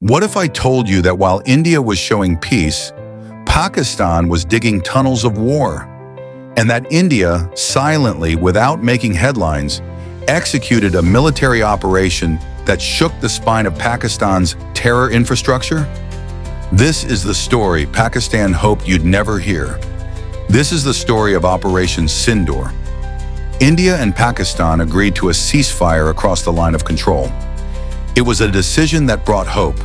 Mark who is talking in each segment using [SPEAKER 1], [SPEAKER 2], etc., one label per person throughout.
[SPEAKER 1] What if I told you that while India was showing peace, Pakistan was digging tunnels of war, and that India, silently, without making headlines, executed a military operation that shook the spine of Pakistan's terror infrastructure? This is the story Pakistan hoped you'd never hear. This is the story of Operation Sindoor. India and Pakistan agreed to a ceasefire across the line of control. It was a decision that brought hope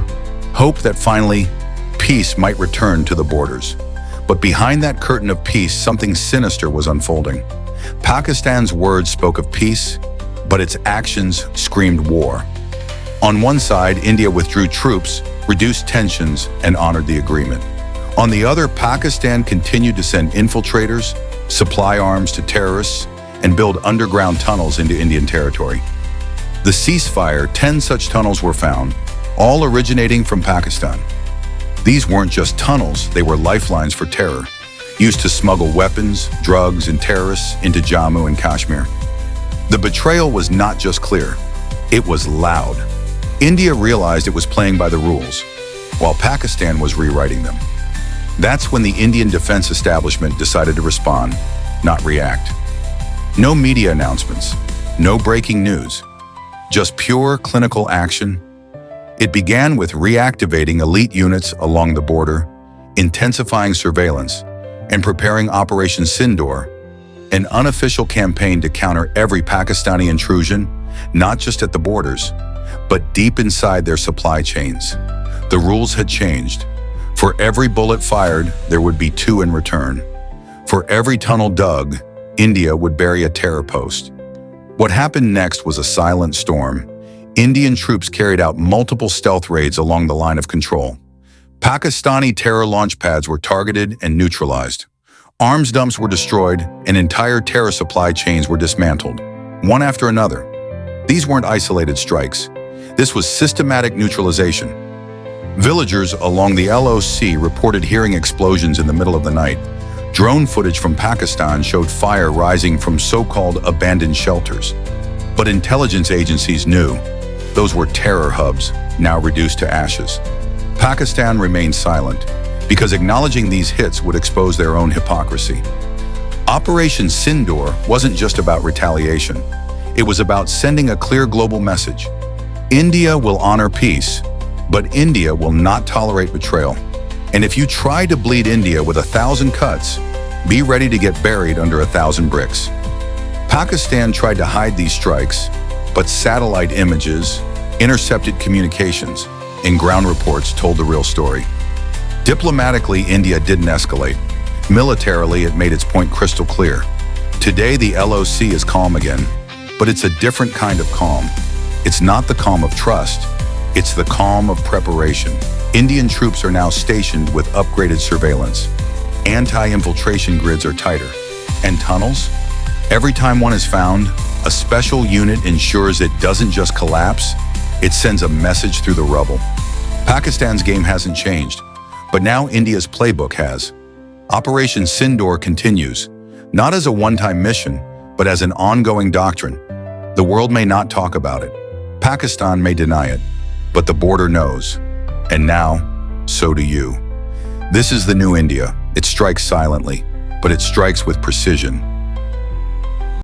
[SPEAKER 1] that finally peace might return to the borders. But behind that curtain of peace, something sinister was unfolding. Pakistan's words spoke of peace, but its actions screamed war. On one side, India withdrew troops, reduced tensions, and honored the agreement. On the other, Pakistan continued to send infiltrators, supply arms to terrorists, and build underground tunnels into Indian territory. The ceasefire, 10 such tunnels were found, all originating from Pakistan. These weren't just tunnels, they were lifelines for terror, used to smuggle weapons, drugs, and terrorists into Jammu and Kashmir. The betrayal was not just clear, it was loud. India realized it was playing by the rules, while Pakistan was rewriting them. That's when the Indian defense establishment decided to respond, not react. No media announcements, no breaking news, just pure clinical action. It began with reactivating elite units along the border, intensifying surveillance, and preparing Operation Sindoor, an unofficial campaign to counter every Pakistani intrusion, not just at the borders, but deep inside their supply chains. The rules had changed. For every bullet fired, there would be 2 in return. For every tunnel dug, India would bury a terror post. What happened next was a silent storm. Indian troops carried out multiple stealth raids along the line of control. Pakistani terror launch pads were targeted and neutralized. Arms dumps were destroyed, and entire terror supply chains were dismantled, one after another. These weren't isolated strikes. This was systematic neutralization. Villagers along the LOC reported hearing explosions in the middle of the night. Drone footage from Pakistan showed fire rising from so-called abandoned shelters. But intelligence agencies knew those were terror hubs, now reduced to ashes. Pakistan remained silent, because acknowledging these hits would expose their own hypocrisy. Operation Sindoor wasn't just about retaliation. It was about sending a clear global message. India will honor peace, but India will not tolerate betrayal. And if you try to bleed India with 1,000 cuts, be ready to get buried under 1,000 bricks. Pakistan tried to hide these strikes, but satellite images, intercepted communications, and ground reports told the real story. Diplomatically, India didn't escalate. Militarily, it made its point crystal clear. Today, the LOC is calm again, but it's a different kind of calm. It's not the calm of trust, it's the calm of preparation. Indian troops are now stationed with upgraded surveillance. Anti-infiltration grids are tighter. And tunnels? Every time one is found, a special unit ensures it doesn't just collapse, it sends a message through the rubble. Pakistan's game hasn't changed, but now India's playbook has. Operation Sindoor continues, not as a one-time mission, but as an ongoing doctrine. The world may not talk about it. Pakistan may deny it, but the border knows. And now, so do you. This is the new India. It strikes silently, but it strikes with precision.